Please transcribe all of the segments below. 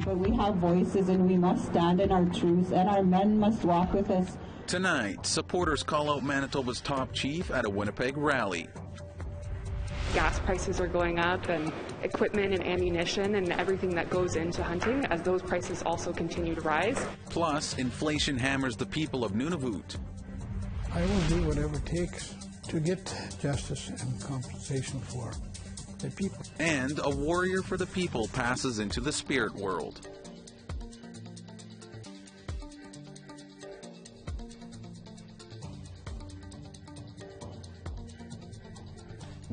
But we have voices and we must stand in our truth, and our men must walk with us. Tonight, supporters call out Manitoba's top chief at a Winnipeg rally. Gas prices are going up, and equipment and ammunition and everything that goes into hunting, as those prices also continue to rise. Plus, inflation hammers the people of Nunavut. I will do whatever it takes to get justice and compensation for the people. And a warrior for the people passes into the spirit world.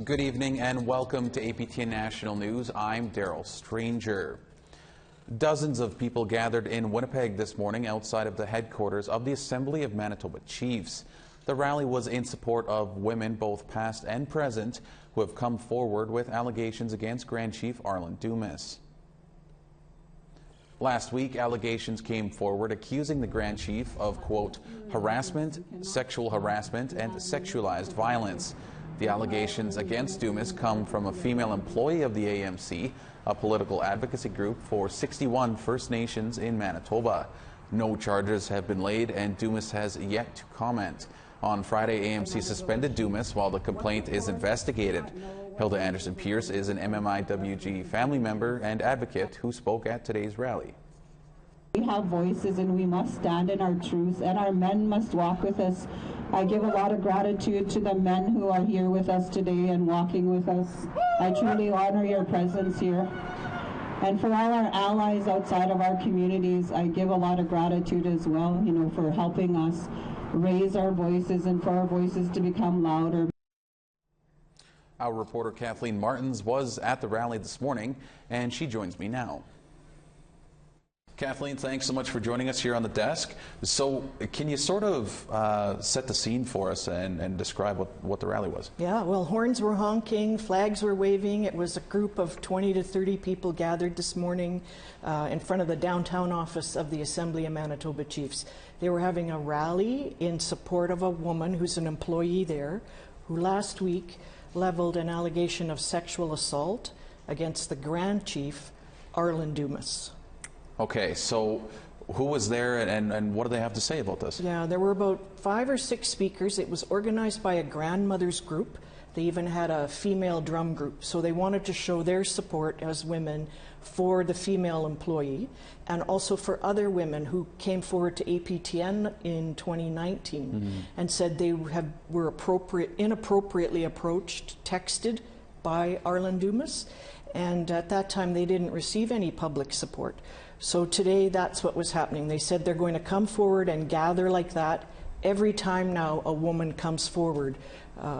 Good evening and welcome to APTN National News. I'm Daryl Stranger. Dozens of people gathered in Winnipeg this morning outside of the headquarters of the Assembly of Manitoba Chiefs. The rally was in support of women, both past and present, who have come forward with allegations against Grand Chief Arlen Dumas. Last week, allegations came forward accusing the Grand Chief of, quote, harassment, sexual harassment, and sexualized violence. The allegations against Dumas come from a female employee of the AMC, a political advocacy group for 61 First Nations in Manitoba. No charges have been laid, and Dumas has yet to comment. On Friday, AMC suspended Dumas while the complaint is investigated. Hilda Anderson-Pierce is an MMIWG family member and advocate who spoke at today's rally. We have voices and we must stand in our truth, and our men must walk with us. I give a lot of gratitude to the men who are here with us today and walking with us. I truly honor your presence here. And for all our allies outside of our communities, I give a lot of gratitude as well, for helping us raise our voices and for our voices to become louder. Our reporter Kathleen Martins was at the rally this morning, and she joins me now. Kathleen, thanks so much for joining us here on the desk. So can you sort of set the scene for us and describe what the rally was? Yeah, well, horns were honking, flags were waving. It was a group of 20 to 30 people gathered this morning in front of the downtown office of the Assembly of Manitoba Chiefs. They were having a rally in support of a woman who's an employee there, who last week leveled an allegation of sexual assault against the Grand Chief, Arlen Dumas. Okay, so who was there and what do they have to say about this? Yeah, there were about 5 or 6 speakers. It was organized by a grandmother's group. They even had a female drum group. So they wanted to show their support as women for the female employee and also for other women who came forward to APTN in 2019 and said they were inappropriately approached, texted by Arlen Dumas, and at that time they didn't receive any public support. So today that's what was happening. They said they're going to come forward and gather like that every time now a woman comes forward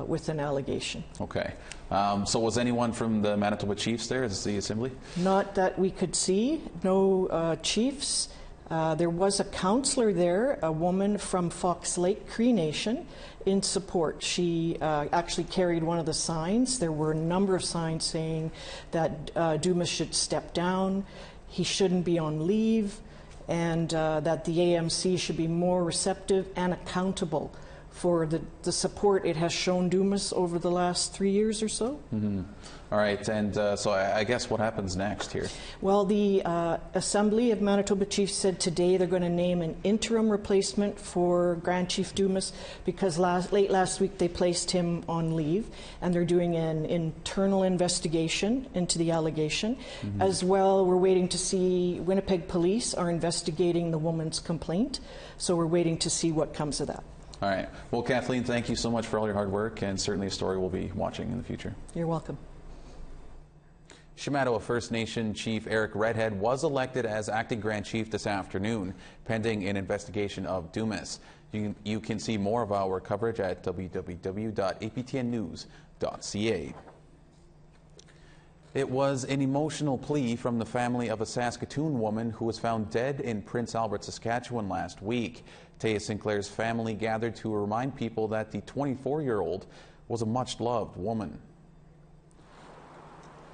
with an allegation. Okay. So was anyone from the Manitoba Chiefs there at the Assembly? Not that we could see. No chiefs. There was a councillor there, a woman from Fox Lake Cree Nation, in support. She actually carried one of the signs. There were a number of signs saying that Dumas should step down, he shouldn't be on leave, and that the AMC should be more receptive and accountable for the support it has shown Dumas over the last 3 years or so. All right, and so I guess what happens next here? Well, the Assembly of Manitoba Chiefs said today they're going to name an interim replacement for Grand Chief Dumas because late last week they placed him on leave, and they're doing an internal investigation into the allegation. As well, we're waiting to see, Winnipeg Police are investigating the woman's complaint, so we're waiting to see what comes of that. All right. Well, Kathleen, thank you so much for all your hard work, and certainly a story we'll be watching in the future. You're welcome. Shamattawa First Nation Chief Eric Redhead was elected as acting Grand Chief this afternoon, pending an investigation of Dumas. You can see more of our coverage at www.aptnnews.ca. It was an emotional plea from the family of a Saskatoon woman who was found dead in Prince Albert, Saskatchewan last week. Taya Sinclair's family gathered to remind people that the 24-year-old was a much-loved woman.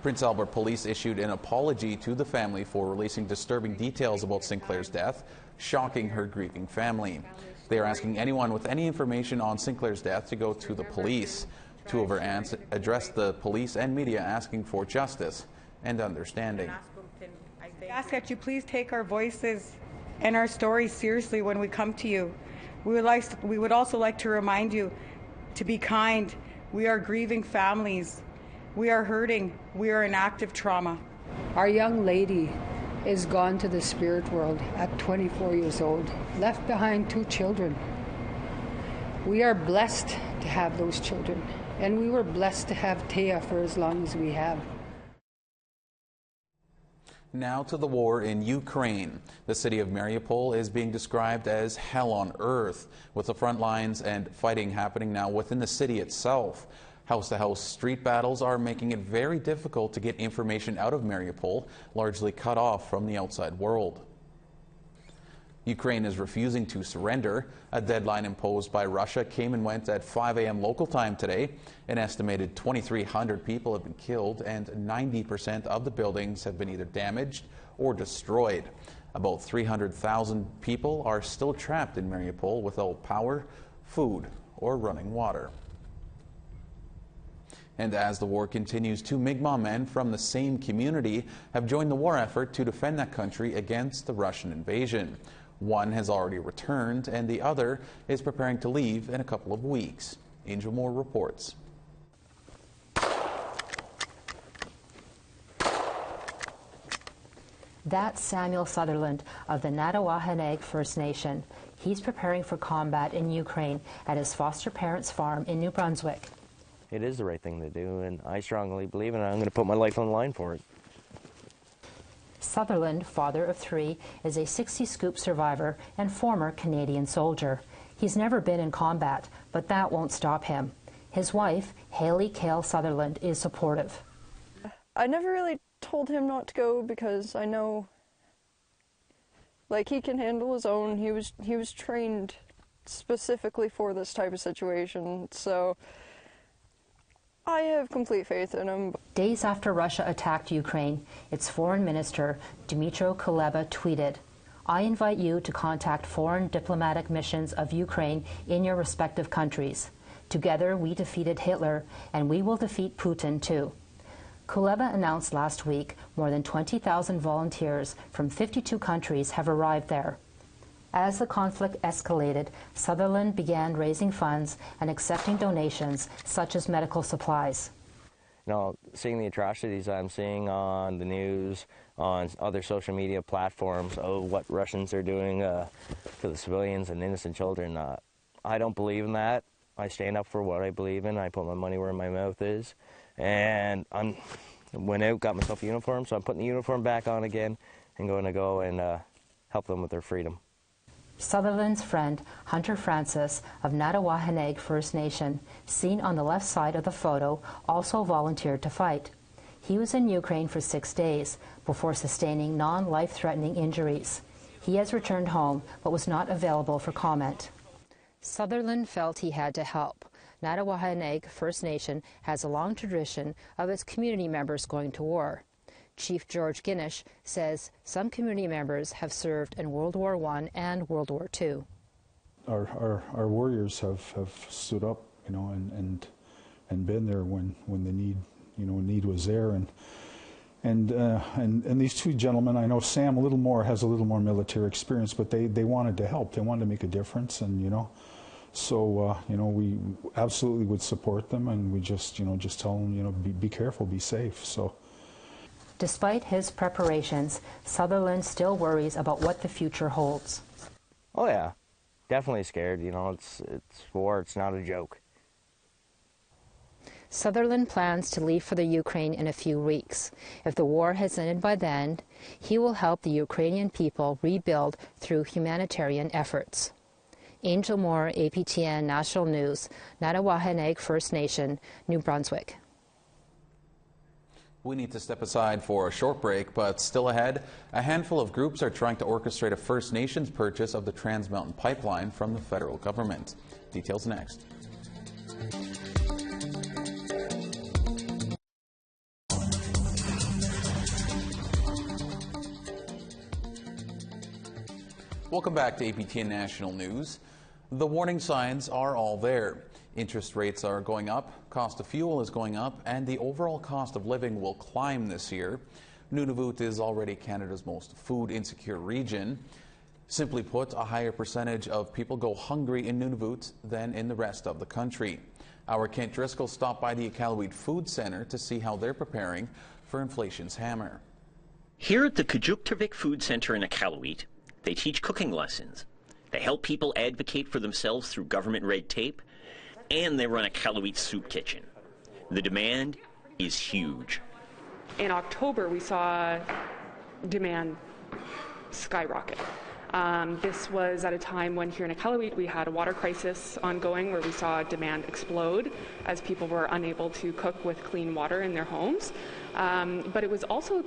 Prince Albert Police issued an apology to the family for releasing disturbing details about Sinclair's death, shocking her grieving family. They are asking anyone with any information on Sinclair's death to go to the police. Two of her aunts addressed the police and media asking for justice and understanding. We ask that you please take our voices and our stories seriously when we come to you. We would also like to remind you to be kind. We are grieving families. We are hurting. We are in active trauma. Our young lady is gone to the spirit world at 24 years old, left behind 2 children. We are blessed to have those children, and we were blessed to have Thea for as long as we have. Now to the war in Ukraine. The city of Mariupol is being described as hell on earth, with the front lines and fighting happening now within the city itself. House-to-house street battles are making it very difficult to get information out of Mariupol, largely cut off from the outside world. Ukraine is refusing to surrender. A deadline imposed by Russia came and went at 5 a.m. local time today. An estimated 2,300 people have been killed, and 90% of the buildings have been either damaged or destroyed. About 300,000 people are still trapped in Mariupol without power, food, or running water. And as the war continues, 2 Mi'kmaq men from the same community have joined the war effort to defend that country against the Russian invasion. One has already returned, and the other is preparing to leave in a couple of weeks. Angel Moore reports. That's Samuel Sutherland of the Natawahaneg First Nation. He's preparing for combat in Ukraine at his foster parents' farm in New Brunswick. It is the right thing to do, and I strongly believe in it. I'm going to put my life on the line for it. Sutherland, father of 3, is a 60 Scoop survivor and former Canadian soldier. He's never been in combat, but that won't stop him. His wife, Haley Kale Sutherland, is supportive. I never really told him not to go because I know, like, he can handle his own. He was trained specifically for this type of situation, so I have complete faith in him. Days after Russia attacked Ukraine, its foreign minister, Dmytro Kuleba, tweeted, "I invite you to contact foreign diplomatic missions of Ukraine in your respective countries. Together we defeated Hitler, and we will defeat Putin too." Kuleba announced last week more than 20,000 volunteers from 52 countries have arrived there. As the conflict escalated, Sutherland began raising funds and accepting donations, such as medical supplies. You know, seeing the atrocities I'm seeing on the news, on other social media platforms, what Russians are doing to the civilians and innocent children, I don't believe in that. I stand up for what I believe in. I put my money where my mouth is. And I went out, got myself a uniform, so I'm putting the uniform back on again and going to go and help them with their freedom. Sutherland's friend, Hunter Francis of Natawahaneg First Nation, seen on the left side of the photo, also volunteered to fight. He was in Ukraine for 6 days before sustaining non-life-threatening injuries. He has returned home but was not available for comment. Sutherland felt he had to help. Natawahaneg First Nation has a long tradition of its community members going to war. Chief George Guinish says some community members have served in World War I and World War II. Our warriors have stood up, you know, and been there when the need, you know, need was there, and these 2 gentlemen, I know Sam has a little more military experience, but they wanted to help, they wanted to make a difference, and you know, so you know, we absolutely would support them, and we just tell them, you know, be careful, be safe. So. Despite his preparations, Sutherland still worries about what the future holds. Oh yeah, definitely scared. You know, it's war. It's not a joke. Sutherland plans to leave for the Ukraine in a few weeks. If the war has ended by then, he will help the Ukrainian people rebuild through humanitarian efforts. Angel Moore, APTN National News, Natawahaneg First Nation, New Brunswick. We need to step aside for a short break, but still ahead, a handful of groups are trying to orchestrate a First Nations purchase of the Trans Mountain Pipeline from the federal government. Details next. Welcome back to APTN National News. The warning signs are all there. Interest rates are going up, cost of fuel is going up, and the overall cost of living will climb this year. Nunavut is already Canada's most food insecure region. Simply put, a higher percentage of people go hungry in Nunavut than in the rest of the country. Our Kent Driscoll stopped by the Iqaluit Food Centre to see how they're preparing for inflation's hammer. Here at the Kajuktervik Food Centre in Iqaluit, they teach cooking lessons. They help people advocate for themselves through government red tape, and they run a Iqaluit soup kitchen. The demand is huge. In October, we saw demand skyrocket. This was at a time when here in Iqaluit we had a water crisis ongoing where we saw demand explode as people were unable to cook with clean water in their homes. But it was also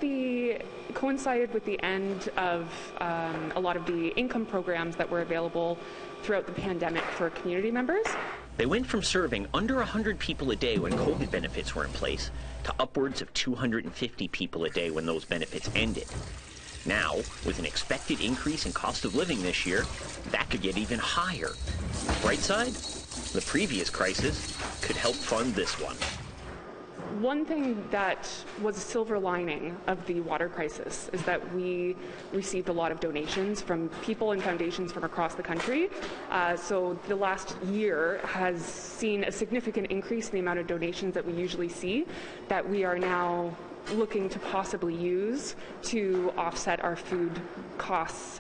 coincided with the end of a lot of the income programs that were available throughout the pandemic for community members. They went from serving under 100 people a day when COVID benefits were in place to upwards of 250 people a day when those benefits ended. Now, with an expected increase in cost of living this year, that could get even higher. Bright side? The previous crisis could help fund this one. One thing that was a silver lining of the water crisis is that we received a lot of donations from people and foundations from across the country. So the last year has seen a significant increase in the amount of donations that we usually see that we are now looking to possibly use to offset our food costs.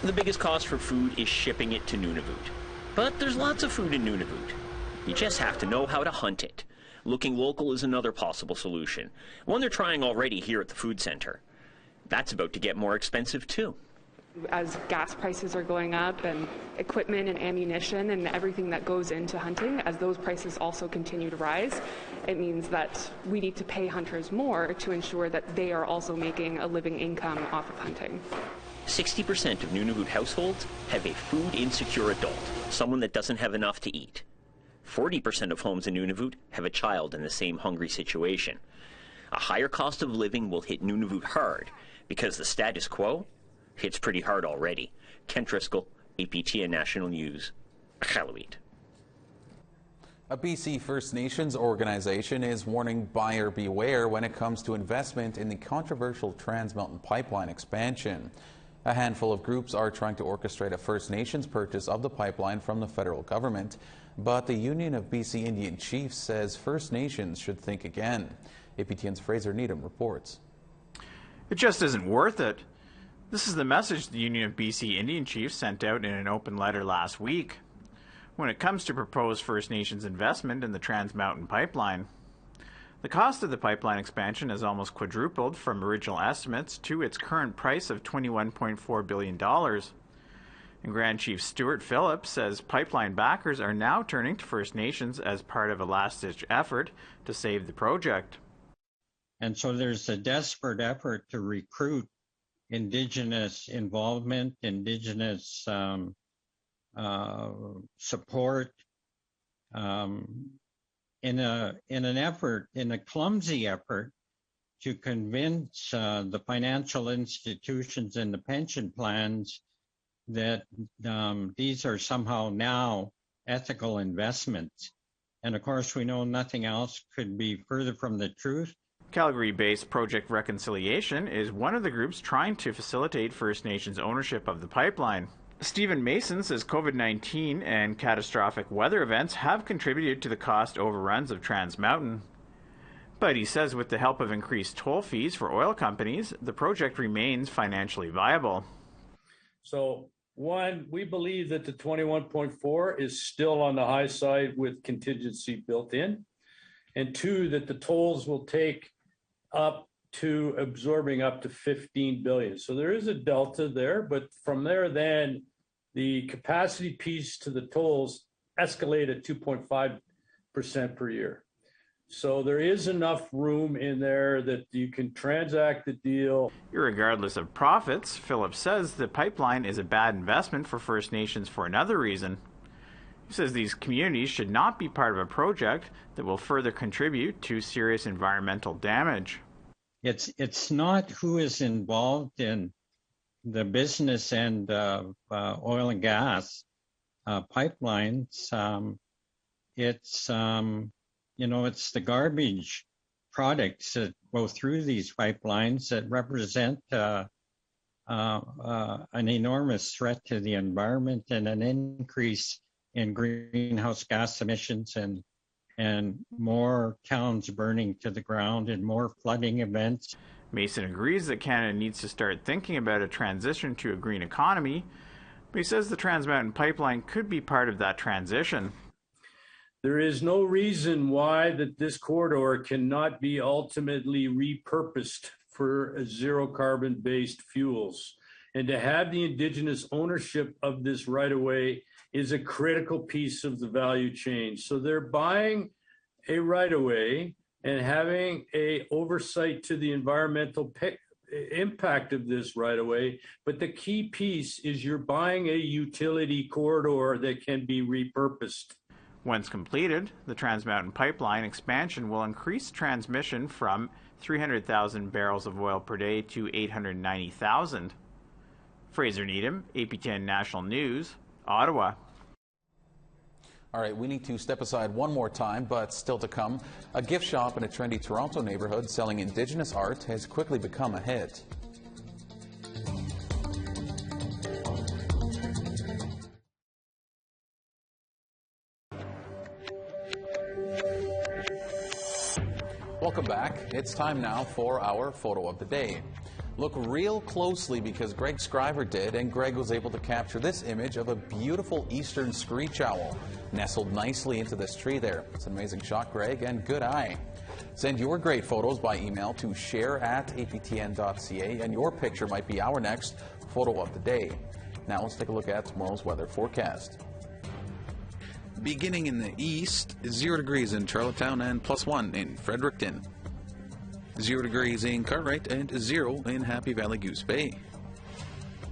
The biggest cost for food is shipping it to Nunavut. But there's lots of food in Nunavut. You just have to know how to hunt it. Looking local is another possible solution, one they're trying already here at the food center. That's about to get more expensive too. As gas prices are going up and equipment and ammunition and everything that goes into hunting, as those prices also continue to rise, it means that we need to pay hunters more to ensure that they are also making a living income off of hunting. 60% of Nunavut households have a food insecure adult, someone that doesn't have enough to eat. 40% of homes in Nunavut have a child in the same hungry situation. A higher cost of living will hit Nunavut hard because the status quo hits pretty hard already. Kent Driscoll, APTN National News, Iqaluit. A BC First Nations organization is warning buyer beware when it comes to investment in the controversial Trans Mountain Pipeline expansion. A handful of groups are trying to orchestrate a First Nations purchase of the pipeline from the federal government, but the Union of BC Indian Chiefs says First Nations should think again. APTN's Fraser Needham reports. It just isn't worth it. This is the message the Union of BC Indian Chiefs sent out in an open letter last week. When it comes to proposed First Nations investment in the Trans Mountain Pipeline, the cost of the pipeline expansion has almost quadrupled from original estimates to its current price of $21.4 billion. And Grand Chief Stuart Phillips says pipeline backers are now turning to First Nations as part of a last-ditch effort to save the project. And so there's a desperate effort to recruit Indigenous involvement, Indigenous support in a clumsy effort to convince the financial institutions and the pension plans that these are somehow now ethical investments. And of course, we know nothing else could be further from the truth. Calgary-based Project Reconciliation is one of the groups trying to facilitate First Nations ownership of the pipeline. Stephen Mason says COVID-19 and catastrophic weather events have contributed to the cost overruns of Trans Mountain. But he says with the help of increased toll fees for oil companies, the project remains financially viable. So, one, we believe that the 21.4 is still on the high side with contingency built in. And two, that the tolls will take up to absorbing up to 15 billion. So there is a delta there, but from there then the capacity piece to the tolls escalate at 2.5% per year. So there is enough room in there that you can transact the deal. Irregardless of profits, Phillips says the pipeline is a bad investment for First Nations for another reason. He says these communities should not be part of a project that will further contribute to serious environmental damage. It's not who is involved in the business end of oil and gas pipelines. It's it's the garbage products that go through these pipelines that represent an enormous threat to the environment and an increase in greenhouse gas emissions and more towns burning to the ground and more flooding events. Mason agrees that Canada needs to start thinking about a transition to a green economy, but he says the Trans Mountain Pipeline could be part of that transition. There is no reason why that this corridor cannot be ultimately repurposed for zero carbon based fuels. And to have the Indigenous ownership of this right of way is a critical piece of the value chain. So they're buying a right of way and having a oversight to the environmental impact of this right of way. But the key piece is you're buying a utility corridor that can be repurposed. Once completed, the Trans Mountain Pipeline expansion will increase transmission from 300,000 barrels of oil per day to 890,000. Fraser Needham, APTN National News, Ottawa. All right, we need to step aside one more time, but still to come. A gift shop in a trendy Toronto neighborhood selling Indigenous art has quickly become a hit. Welcome back. It's time now for our photo of the day. Look real closely because Greg Scriver did, and Greg was able to capture this image of a beautiful eastern screech owl nestled nicely into this tree there. It's an amazing shot, Greg, and good eye. Send your great photos by email to share@aptn.ca, and your picture might be our next photo of the day. Now let's take a look at tomorrow's weather forecast. Beginning in the east, 0 degrees in Charlottetown and +1 in Fredericton. 0 degrees in Cartwright and 0 in Happy Valley Goose Bay.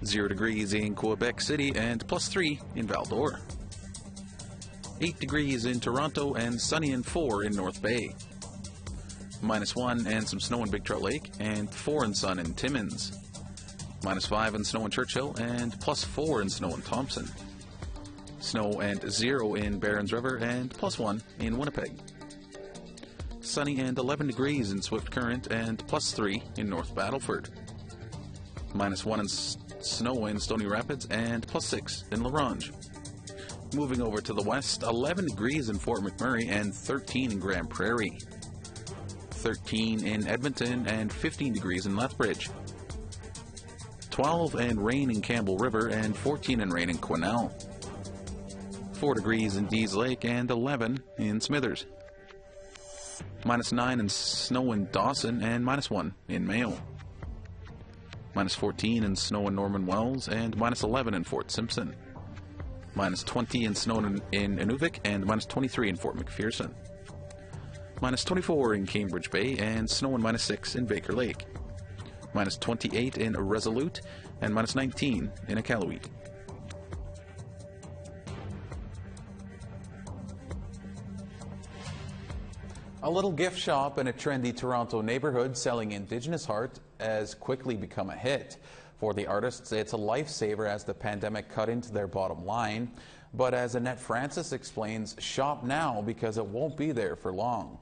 0 degrees in Quebec City and +3 in Val-d'Or. 8 degrees in Toronto and sunny and 4 in North Bay. -1 and some snow in Big Trout Lake and 4 and sun in Timmins. -5 and snow in Churchill and +4 and snow in Thompson. Snow and 0 in Barons River and +1 in Winnipeg. Sunny and 11 degrees in Swift Current and +3 in North Battleford. -1 and snow in Stony Rapids and +6 in La Ronge. Moving over to the west, 11 degrees in Fort McMurray and 13 in Grand Prairie. 13 in Edmonton and 15 degrees in Lethbridge. 12 and rain in Campbell River and 14 and rain in Quesnel. 4 degrees in Dease Lake and 11 in Smithers. -9 and snow in Dawson and -1 in Mayo. -14 and snow in Norman Wells and -11 in Fort Simpson. -20 and snow in Inuvik and -23 in Fort McPherson. -24 in Cambridge Bay and snow in -6 in Baker Lake. -28 in Resolute and -19 in Iqaluit. A little gift shop in a trendy Toronto neighborhood selling Indigenous art has quickly become a hit. For the artists, it's a lifesaver as the pandemic cut into their bottom line. But as Annette Francis explains, shop now because it won't be there for long.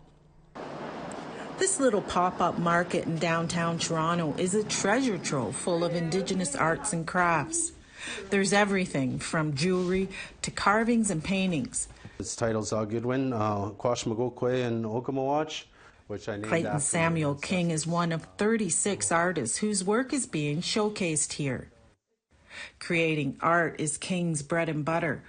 This little pop-up market in downtown Toronto is a treasure trove full of Indigenous arts and crafts. There's everything from jewelry to carvings and paintings. Its title's Goodwin, Quashmagokwe and Okamawatch, which I named Clayton after Samuel King is one of 36 artists whose work is being showcased here. Creating art is King's bread and butter.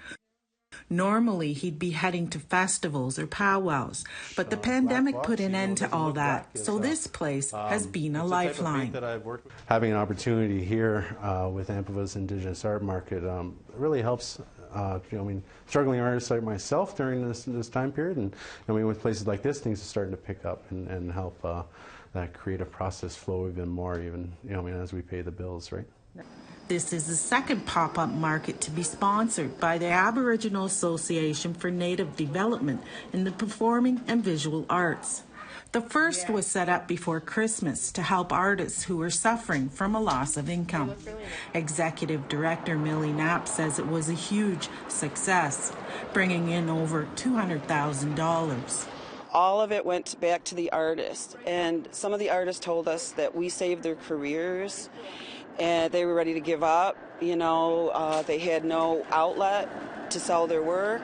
Normally, he'd be heading to festivals or powwows, but the pandemic put an end to all that, so this place has been a lifeline. Having an opportunity here with Ampava's Indigenous Art Market really helps. Struggling artists like myself during this time period, and with places like this, things are starting to pick up and help that creative process flow even more, as we pay the bills, right? This is the second pop-up market to be sponsored by the Aboriginal Association for Native Development in the Performing and Visual Arts. The first was set up before Christmas to help artists who were suffering from a loss of income. Executive Director Millie Knapp says it was a huge success, bringing in over $200,000. all of it went back to the artists. And some of the artists told us that we saved their careers and they were ready to give up. You know, they had no outlet to sell their work.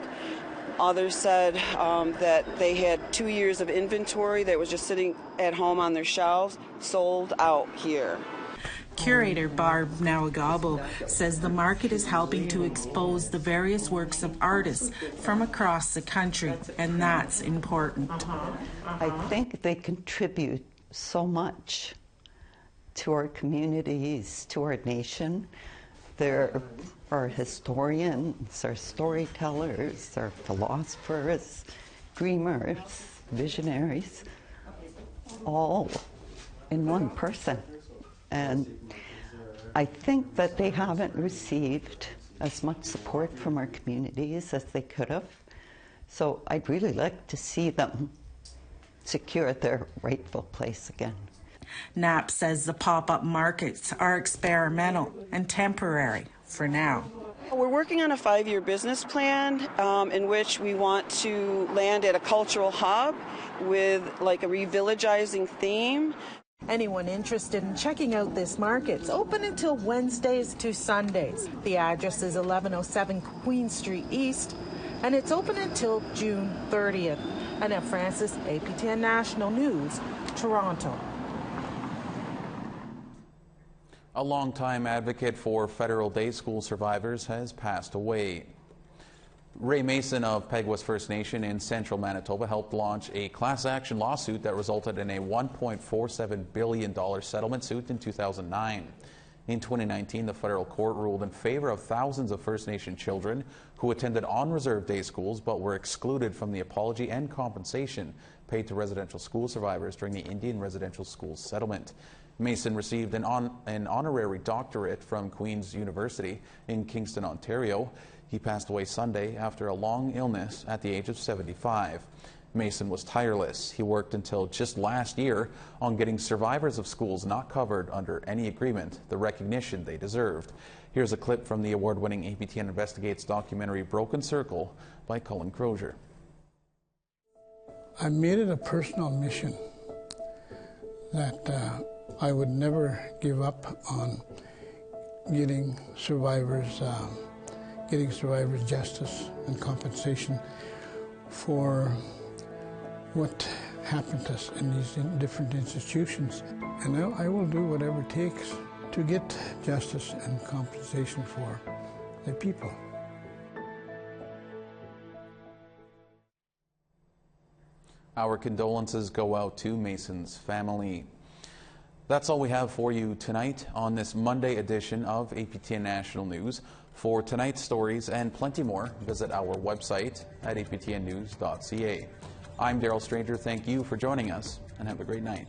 Others said that they had 2 years of inventory that was just sitting at home on their shelves, sold out here. Curator Barb Nawagabo says the market is helping to expose the various works of artists from across the country, and that's important. I think they contribute so much to our communities, to our nation. They're our historians, our storytellers, our philosophers, dreamers, visionaries, all in one person. And I think that they haven't received as much support from our communities as they could have. So I'd really like to see them secure their rightful place again. Knapp says the pop-up markets are experimental and temporary for now. We're working on a 5-year business plan in which we want to land at a cultural hub with like a revillagizing theme. Anyone interested in checking out this market, it's open until Wednesdays to Sundays. The address is 1107 Queen Street East, and it's open until June 30th. Annette Francis, APTN National News, Toronto. A longtime advocate for federal day school survivors has passed away. Ray Mason of Peguis First Nation in central Manitoba helped launch a class action lawsuit that resulted in a $1.47 billion settlement suit in 2009. In 2019, the federal court ruled in favor of thousands of First Nation children who attended on-reserve day schools but were excluded from the apology and compensation paid to residential school survivors during the Indian residential schools settlement. Mason received an honorary doctorate from Queen's University in Kingston, Ontario. He passed away Sunday after a long illness at the age of 75. Mason was tireless. He worked until just last year on getting survivors of schools not covered under any agreement the recognition they deserved. Here's a clip from the award-winning APTN Investigates documentary Broken Circle by Cullen Crozier. I made it a personal mission that I would never give up on getting survivors justice and compensation for what happened to us in these different institutions. And I will do whatever it takes to get justice and compensation for the people. Our condolences go out to Mason's family. That's all we have for you tonight on this Monday edition of APTN National News. For tonight's stories and plenty more, visit our website at aptnnews.ca. I'm Daryl Stranger. Thank you for joining us, and have a great night.